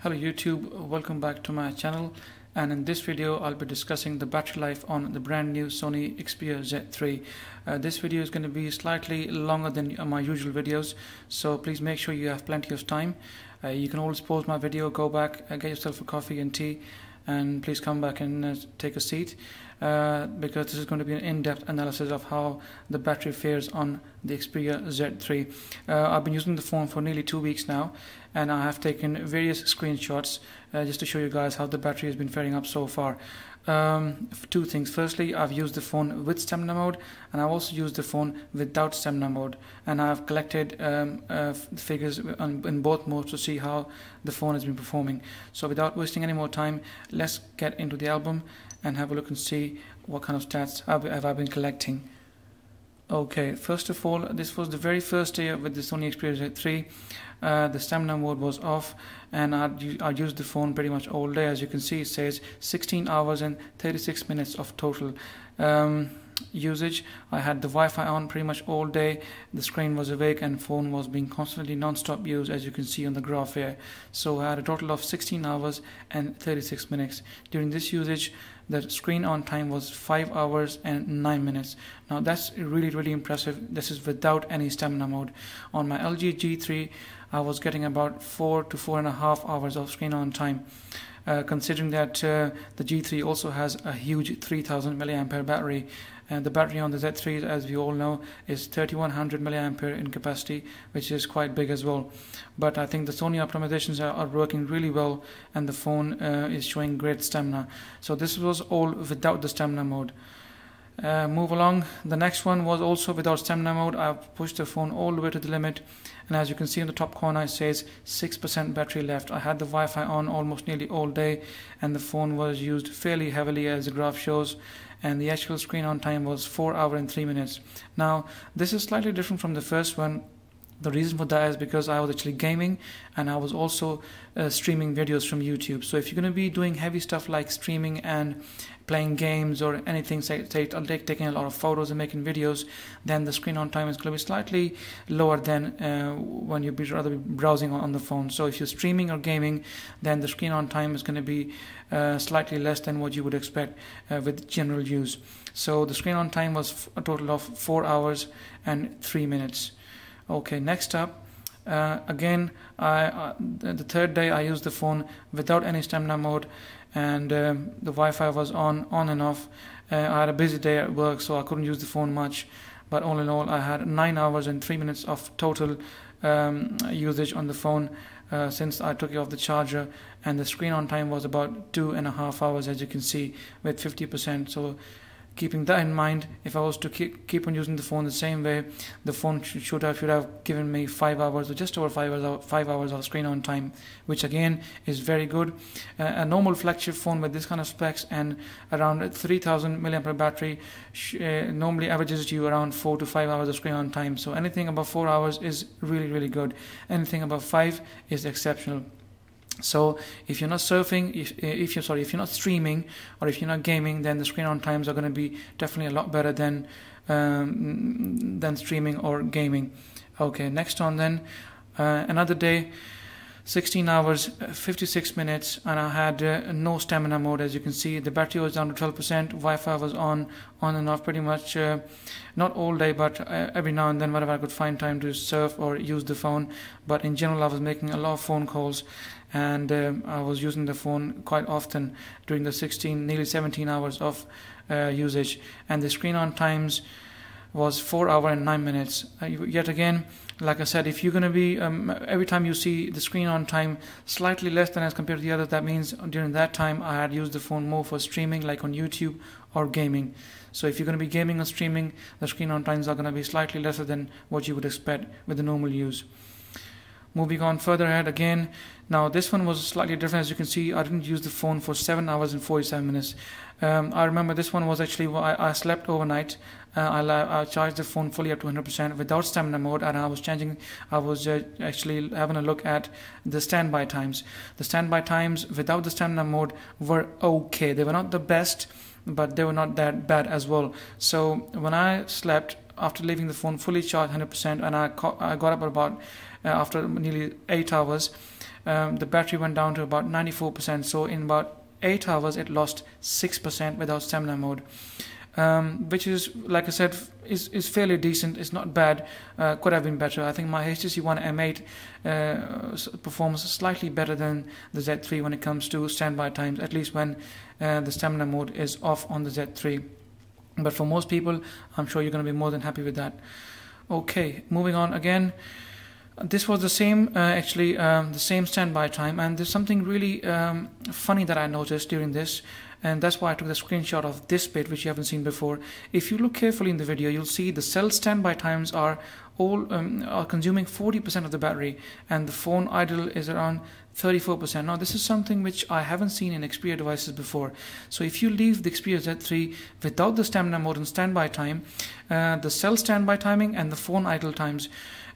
Hello YouTube, welcome back to my channel, and in this video I'll be discussing the battery life on the brand new Sony Xperia Z3. This video is going to be slightly longer than my usual videos, so please make sure you have plenty of time. You can always pause my video, go back, get yourself a coffee and tea, and please come back and take a seat, because this is going to be an in-depth analysis of how the battery fares on the Xperia Z3. I've been using the phone for nearly 2 weeks now, and I have taken various screenshots just to show you guys how the battery has been faring up so far. Two things. Firstly, I've used the phone with stamina mode, and I've also used the phone without stamina mode, and I've collected figures in both modes to see how the phone has been performing. So without wasting any more time, let's get into the album and have a look and see what kind of stats have I been collecting. Okay, first of all, this was the very first day with the Sony Xperia Z3. The stamina mode was off, and I used the phone pretty much all day. As you can see, it says 16 hours and 36 minutes of total usage. I had the Wi-Fi on pretty much all day. The screen was awake and phone was being constantly non-stop used, as you can see on the graph here. So I had a total of 16 hours and 36 minutes. During this usage, the screen on time was 5 hours and 9 minutes. Now that's really impressive. This is without any stamina mode. On my LG G3, I was getting about 4 to 4.5 hours of screen on time. Considering that the G3 also has a huge 3000 mAh battery, and the battery on the Z3, as we all know, is 3100 mAh in capacity, which is quite big as well. But I think the Sony optimizations are working really well, and the phone is showing great stamina. So this was all without the stamina mode. Move along. The next one was also without stamina mode. I've pushed the phone all the way to the limit, and as you can see in the top corner, it says 6% battery left. I had the Wi-Fi on almost nearly all day, and the phone was used fairly heavily, as the graph shows, and the actual screen on time was 4 hours and 3 minutes. Now this is slightly different from the first one. The reason for that is because I was actually gaming, and I was also streaming videos from YouTube. So if you're going to be doing heavy stuff like streaming and playing games or anything, say taking a lot of photos and making videos, then the screen on time is going to be slightly lower than when you'd rather be browsing on the phone. So if you're streaming or gaming, then the screen on time is going to be slightly less than what you would expect with general use. So the screen on time was a total of 4 hours and 3 minutes. Okay, next up, again, the third day I used the phone without any stamina mode, and the Wi-Fi was on and off. I had a busy day at work, so I couldn't use the phone much, but all in all, I had 9 hours and 3 minutes of total usage on the phone since I took it off the charger, and the screen on time was about 2.5 hours, as you can see, with 50%. So keeping that in mind, if I was to keep on using the phone the same way, the phone should have given me 5 hours, or just over 5 hours of screen on time, which again is very good. A normal flagship phone with this kind of specs and around 3000 mAh battery normally averages you around 4 to 5 hours of screen on time. So anything above 4 hours is really good. Anything above 5 is exceptional. So if you're not surfing, if you're not streaming, or if you're not gaming, then the screen on times are going to be definitely a lot better than streaming or gaming. Okay, next on then, another day, 16 hours 56 minutes, and I had no stamina mode. As you can see, the battery was down to 12%. Wi-Fi was on and off pretty much, not all day, but every now and then whenever I could find time to surf or use the phone. But in general, I was making a lot of phone calls, and I was using the phone quite often during the nearly 17 hours of usage, and the screen on times was 4 hours and 9 minutes. Yet again, like I said, if you're going to be every time you see the screen on time slightly less than as compared to the others, that means during that time I had used the phone more for streaming, like on YouTube or gaming. So if you're going to be gaming or streaming, the screen on times are going to be slightly lesser than what you would expect with the normal use. Moving on further ahead again, now this one was slightly different. As you can see, I didn't use the phone for 7 hours and 47 minutes. I remember this one was actually, I slept overnight. I charged the phone fully up to 100% without stamina mode, and I was actually having a look at the standby times. The standby times without the stamina mode were okay. They were not the best, but they were not that bad as well. So when I slept, after leaving the phone fully charged 100%, and I got up at about after nearly 8 hours, the battery went down to about 94%. So in about 8 hours it lost 6% without stamina mode, which is, like I said, is fairly decent. It's not bad. Could have been better. I think my HTC One M8 performs slightly better than the Z3 when it comes to standby times, at least when the stamina mode is off on the Z3. But for most people, I'm sure you're going to be more than happy with that. Okay, moving on again. This was the same, the same standby time, and there's something really funny that I noticed during this, and that's why I took the screenshot of this bit, which you haven't seen before. If you look carefully in the video, you'll see the cell standby times are all are consuming 40% of the battery, and the phone idle is around 34%. Now this is something which I haven't seen in Xperia devices before. So if you leave the Xperia Z3 without the stamina mode and standby time, the cell standby timing and the phone idle times,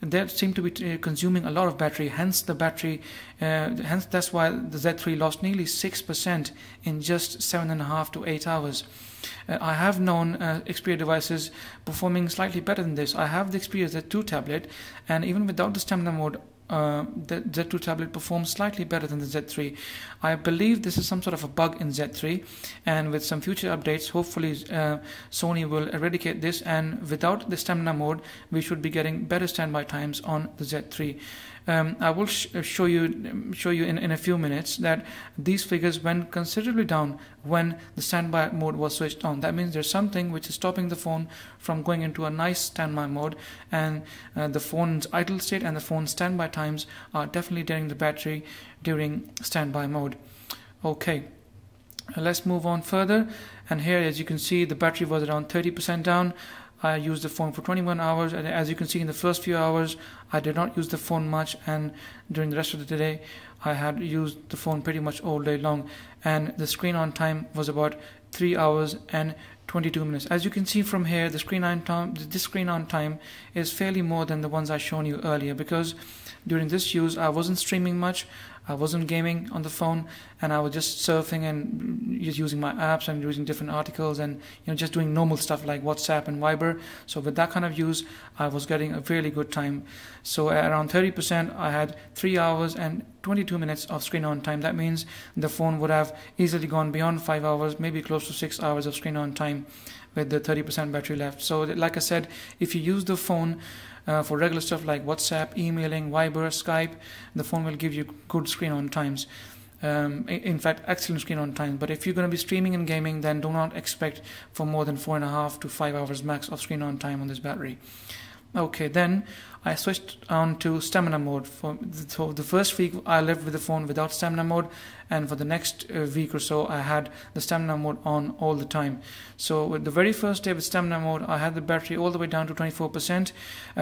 they seem to be consuming a lot of battery. Hence the battery, hence that's why the Z3 lost nearly 6% in just 7.5 to 8 hours. I have known Xperia devices performing slightly better than this. I have the Xperia Z2 tablet, and even without the stamina mode, the Z2 tablet performs slightly better than the Z3. I believe this is some sort of a bug in Z3, and with some future updates, hopefully Sony will eradicate this, and without the stamina mode, we should be getting better standby times on the Z3. I will show you in a few minutes that these figures went considerably down when the standby mode was switched on. That means there's something which is stopping the phone from going into a nice standby mode, and the phone's idle state and the phone's standby times are definitely draining the battery during standby mode. Okay, let's move on further, and here, as you can see, the battery was around 30% down. I used the phone for 21 hours, and as you can see, in the first few hours I did not use the phone much, and during the rest of the day I had used the phone pretty much all day long, and the screen on time was about 3 hours and 22 minutes. As you can see from here, the screen on time, this screen on time is fairly more than the ones I shown you earlier, because during this use I wasn't streaming much, I wasn't gaming on the phone, and I was just surfing and just using my apps and using different articles, and just doing normal stuff like WhatsApp and Viber. So with that kind of use, I was getting a really good time. So at around 30%, I had 3 hours and 22 minutes of screen on time. That means the phone would have easily gone beyond 5 hours, maybe close to 6 hours of screen on time with the 30% battery left. So like I said, if you use the phone for regular stuff like WhatsApp, emailing, Viber, Skype, the phone will give you good screen on times. In fact, excellent screen on time. But if you're going to be streaming and gaming, then do not expect for more than 4.5 to 5 hours max of screen on time on this battery. Okay, then I switched on to stamina mode. So the first week I lived with the phone without stamina mode, and for the next week or so I had the stamina mode on all the time. So with the very first day with stamina mode, I had the battery all the way down to 24%,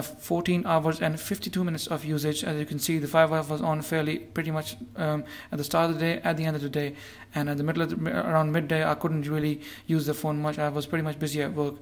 14 hours and 52 minutes of usage. As you can see, the 5 hours was on fairly pretty much at the start of the day, at the end of the day, and at the middle of around midday I couldn't really use the phone much. I was pretty much busy at work,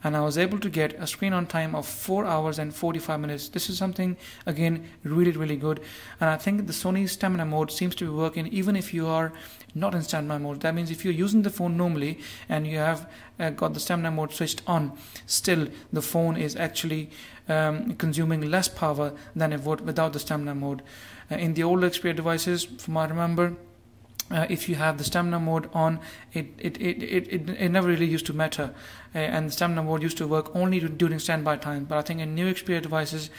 and I was able to get a screen on time of 4 hours and 45 minutes. This is something, again, really good, and I think the Sony stamina mode seems to be working even if you are not in standby mode. That means if you're using the phone normally and you have got the stamina mode switched on, still the phone is actually consuming less power than it would without the stamina mode. In the older Xperia devices, from what I remember, if you have the stamina mode on, it never really used to matter, and the stamina mode used to work only during standby time. But I think in new Xperia devices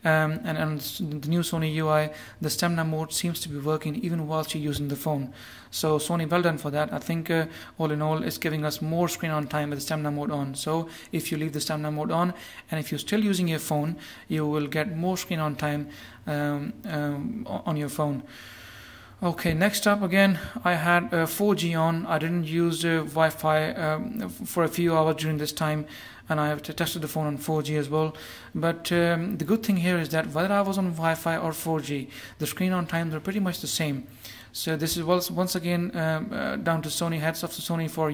and the new Sony UI, the stamina mode seems to be working even whilst you're using the phone. So Sony, well done for that. I think all in all, it's giving us more screen on time with the stamina mode on. So if you leave the stamina mode on, and if you're still using your phone, you will get more screen on time on your phone. Okay, next up, again, I had 4G on. I didn't use Wi-Fi for a few hours during this time, and I have tested the phone on 4G as well. But the good thing here is that whether I was on Wi-Fi or 4G, the screen on times are pretty much the same. So this is once again down to Sony. Hats off to Sony for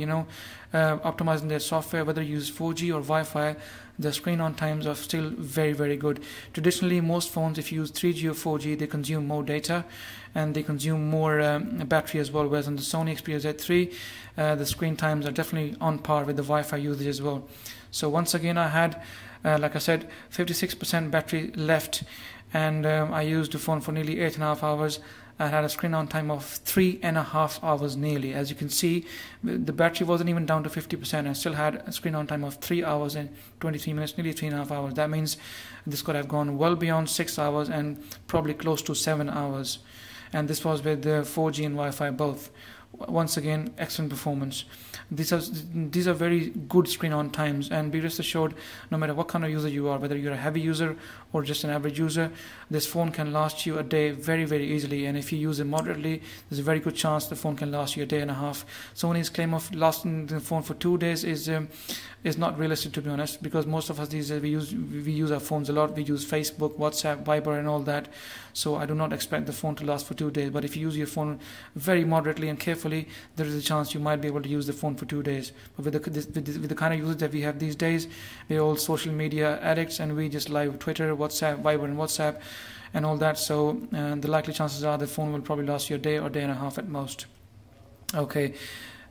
optimizing their software. Whether you use 4G or Wi-Fi, the screen on times are still very good. Traditionally, most phones, if you use 3G or 4G, they consume more data and they consume more battery as well. Whereas on the Sony Xperia Z3, the screen times are definitely on par with the Wi-Fi usage as well. So once again, I had, like I said, 56% battery left and I used the phone for nearly 8.5 hours. I had a screen on time of 3.5 hours nearly. As you can see, the battery wasn't even down to 50%. I still had a screen on time of 3 hours and 23 minutes, nearly 3.5 hours. That means this could have gone well beyond 6 hours and probably close to 7 hours. And this was with the 4G and Wi-Fi both. Once again, excellent performance. These are very good screen on times, and be rest assured, no matter what kind of user you are, whether you're a heavy user or just an average user, this phone can last you a day very, very easily. And if you use it moderately, there's a very good chance the phone can last you a day and a half. Sony's claim of lasting the phone for 2 days is not realistic, to be honest, because most of us these days we use our phones a lot. We use Facebook, WhatsApp, Viber and all that, so I do not expect the phone to last for 2 days. But if you use your phone very moderately and carefully, there is a chance you might be able to use the phone for 2 days. But with the kind of users that we have these days, we're all social media addicts, and we just live Twitter, WhatsApp, Viber and WhatsApp and all that, so the likely chances are the phone will probably last you a day or day and a half at most. Okay.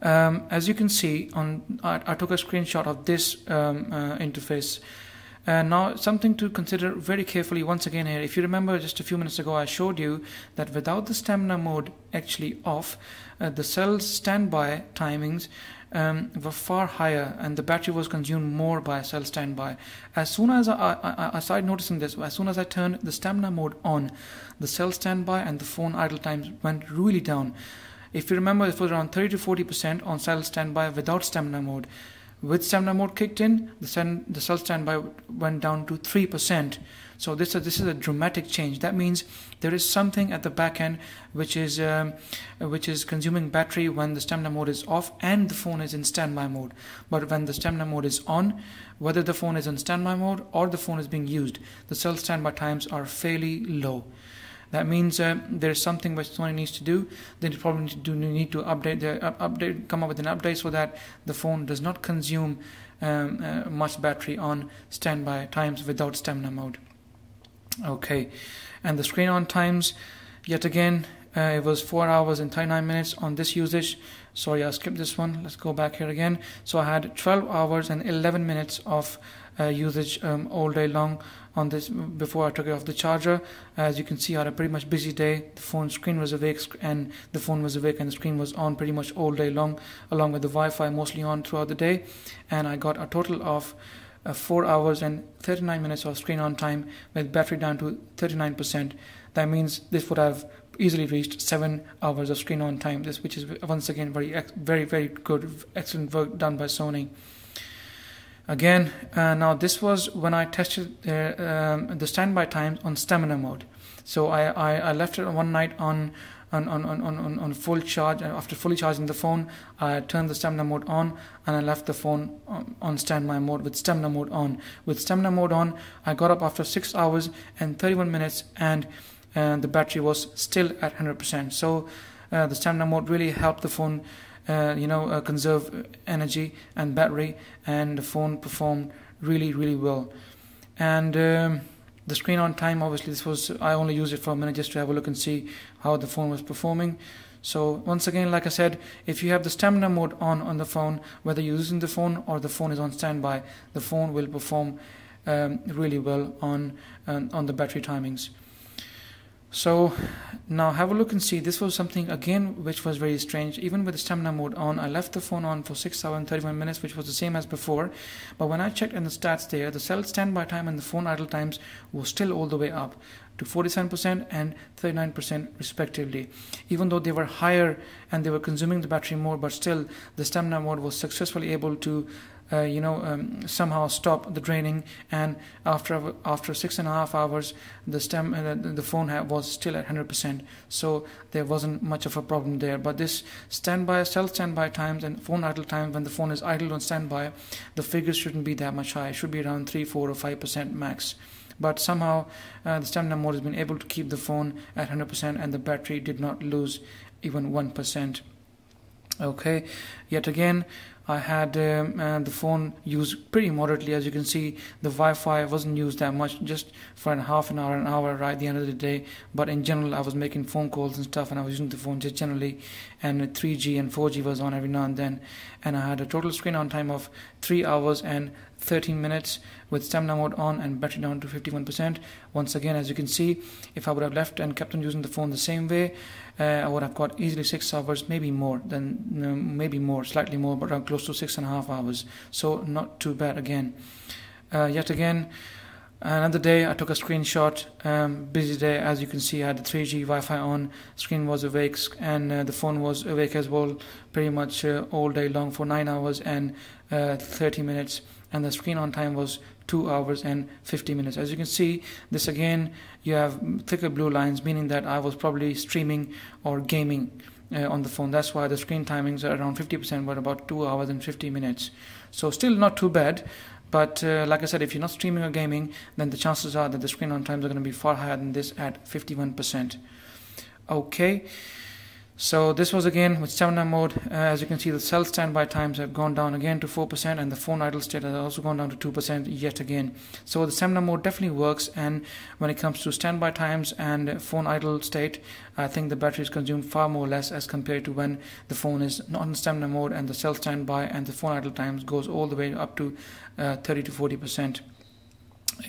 As you can see, I took a screenshot of this interface. Now, something to consider very carefully once again here. If you remember, just a few minutes ago I showed you that without the stamina mode actually off, the cell's standby timings were far higher, and the battery was consumed more by cell standby. As soon as I started noticing this, as soon as I turned the stamina mode on, the cell standby and the phone idle times went really down. If you remember, it was around 30 to 40% on cell standby without stamina mode. With stamina mode kicked in, the cell standby went down to 3%. So this is a dramatic change. That means there is something at the back end which is consuming battery when the stamina mode is off and the phone is in standby mode. But when the stamina mode is on, whether the phone is in standby mode or the phone is being used, the cell standby times are fairly low. That means there is something which Sony needs to do. They probably need to come up with an update so that the phone does not consume much battery on standby times without stamina mode. Okay, and the screen on times, yet again, it was 4 hours and 39 minutes on this usage. Sorry, I skipped this one. Let's go back here again. So I had 12 hours and 11 minutes of usage all day long on this before I took it off the charger. As you can see, I had a pretty much busy day. The phone screen was awake and the phone was awake and the screen was on pretty much all day long, along with the Wi-Fi mostly on throughout the day. And I got a total of 4 hours and 39 minutes of screen on time with battery down to 39%. That means this would have easily reached 7 hours of screen on time, which is once again very good, excellent work done by Sony. Again, now this was when I tested the standby times on stamina mode. So I left it one night on full charge. After fully charging the phone, I turned the stamina mode on and I left the phone on standby mode with stamina mode on. With stamina mode on, I got up after 6 hours and 31 minutes and the battery was still at 100%. So the stamina mode really helped the phone conserve energy and battery, and the phone performed really well. And the screen on time, obviously I only used it for a minute just to have a look and see how the phone was performing. So once again, like I said, if you have the stamina mode on the phone, whether you're using the phone or the phone is on standby, the phone will perform really well on the battery timings. So now have a look and see. This was something again which was very strange. Even with the stamina mode on, I left the phone on for 6 hours and 31 minutes, which was the same as before. But when I checked in the stats there, the cell standby time and the phone idle times were still all the way up to 47% and 39% respectively. Even though they were higher and they were consuming the battery more, but still the stamina mode was successfully able to somehow stop the draining, and after 6.5 hours the phone was still at 100%, so there wasn't much of a problem there. But this cell standby times and phone idle time, when the phone is idle on standby, the figures shouldn't be that much high. It should be around 3, 4 or 5% max. But somehow the stamina mode has been able to keep the phone at 100% and the battery did not lose even 1%. Okay, yet again I had the phone used pretty moderately. As you can see, the Wi-Fi wasn't used that much, just for an hour right at the end of the day. But in general, I was making phone calls and stuff, and I was using the phone just generally, and 3G and 4G was on every now and then. And I had a total screen on time of 3 hours and 13 minutes with stamina mode on and battery down to 51%. Once again, as you can see, if I would have left and kept on using the phone the same way, I would have got easily 6 hours, maybe more, slightly more, but around close to 6.5 hours. So not too bad again. Yet again, another day I took a screenshot. Busy day, as you can see. I had the 3G Wi-Fi on, screen was awake, and the phone was awake as well, pretty much all day long for 9 hours and 30 minutes, and the screen on time was 2 hours and 50 minutes. As you can see, this again, you have thicker blue lines, meaning that I was probably streaming or gaming on the phone. That's why the screen timings are around 50%, but about 2 hours and 50 minutes. So still not too bad. But like I said, if you're not streaming or gaming, then the chances are that the screen on times are going to be far higher than this at 51%. Okay, so this was again with stamina mode. As you can see, the cell standby times have gone down again to 4%, and the phone idle state has also gone down to 2% yet again. So the stamina mode definitely works, and when it comes to standby times and phone idle state, I think the battery is consumed far more or less as compared to when the phone is not in stamina mode and the cell standby and the phone idle times goes all the way up to 30 to 40%.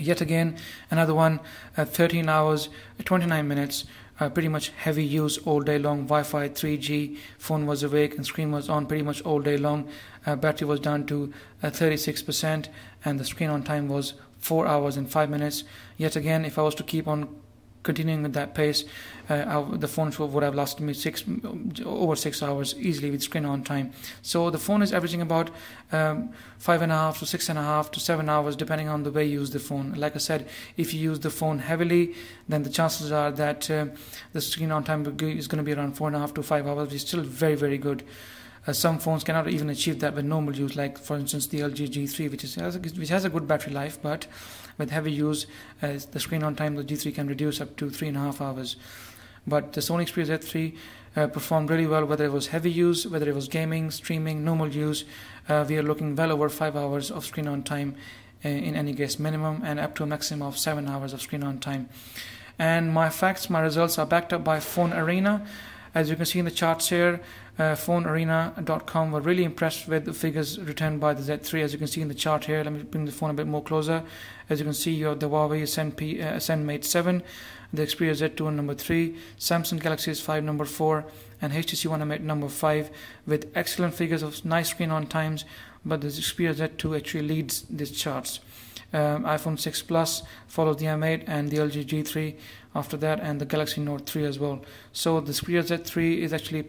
Yet again, another one at 13 hours, 29 minutes. Pretty much heavy use all day long. Wi-Fi, 3G, phone was awake and screen was on pretty much all day long. Battery was down to 36%, and the screen on time was 4 hours and 5 minutes. Yet again, if I was to keep on continuing with that pace, the phone would have lasted me over 6 hours easily with screen on time. So the phone is averaging about 5.5 to 6.5 to 7 hours depending on the way you use the phone. Like I said, if you use the phone heavily, then the chances are that the screen on time is going to be around 4.5 to 5 hours, which is still very, very good. Some phones cannot even achieve that with normal use, like for instance the LG G3, which has a good battery life, but with heavy use, the screen on time, the G3 can reduce up to 3.5 hours. But the Sony Xperia Z3 performed really well, whether it was heavy use, whether it was gaming, streaming, normal use. We are looking well over 5 hours of screen on time in any case minimum, and up to a maximum of 7 hours of screen on time. And my results are backed up by Phone Arena. As you can see in the charts here, phonearena.com were really impressed with the figures returned by the Z3. As you can see in the chart here, let me bring the phone a bit more closer. As you can see, you have the Huawei Ascend Mate 7, the Xperia Z2 on number 3, Samsung Galaxy S5 number 4, and HTC One M8 number 5, with excellent figures of nice screen on times. But the Xperia Z2 actually leads these charts. iPhone 6 Plus follows the M8 and the LG G3 after that, and the Galaxy Note 3 as well. So the Xperia Z3 is actually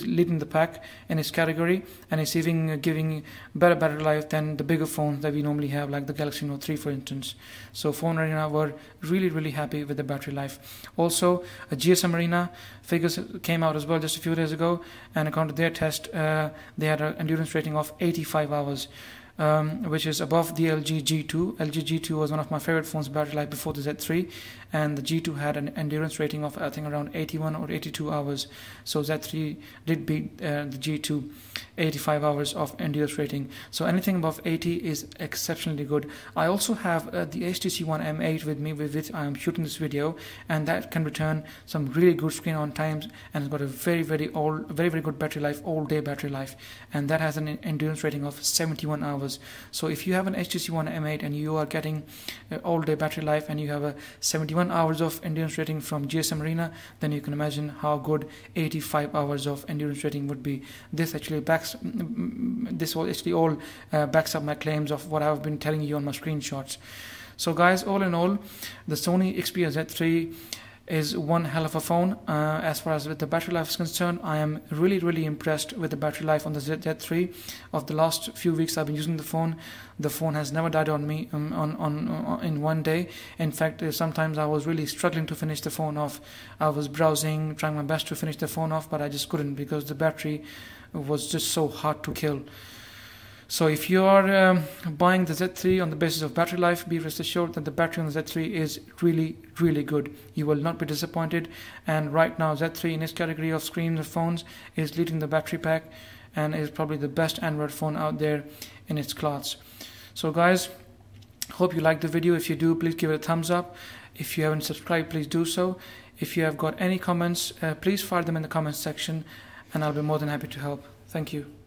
leading the pack in its category, and it's even giving better battery life than the bigger phones that we normally have, like the Galaxy Note 3 for instance. So Phone Arena were really happy with the battery life. Also, a GSM Arena figures came out as well just a few days ago, and according to their test, they had an endurance rating of 85 hours. Which is above the LG G2. LG G2 was one of my favorite phones battery life before the Z3, and the G2 had an endurance rating of I think around 81 or 82 hours. So Z3 did beat the G2, 85 hours of endurance rating. So anything above 80 is exceptionally good. I also have the HTC One M8 with me, with which I am shooting this video, and that can return some really good screen on times, and it's got a very good battery life, all day battery life, and that has an endurance rating of 71 hours. So if you have an HTC One M8 and you are getting all day battery life, and you have a 71 hours of endurance rating from GSM Arena, then you can imagine how good 85 hours of endurance rating would be. This all backs up my claims of what I've been telling you on my screenshots. So guys, all in all, the Sony Xperia Z3 is one hell of a phone. As far as with the battery life is concerned, I am really impressed with the battery life on the Z3. Of the last few weeks I've been using the phone has never died on me in one day. In fact, sometimes I was really struggling to finish the phone off. I was browsing, trying my best to finish the phone off, but I just couldn't, because the battery was just so hard to kill. So if you are buying the Z3 on the basis of battery life, be rest assured that the battery on the Z3 is really good. You will not be disappointed. And right now Z3 in its category of screens of phones is leading the battery pack, and is probably the best Android phone out there in its class. So guys, hope you liked the video. If you do, please give it a thumbs up. If you haven't subscribed, please do so. If you have got any comments, please fire them in the comments section, and I'll be more than happy to help. Thank you.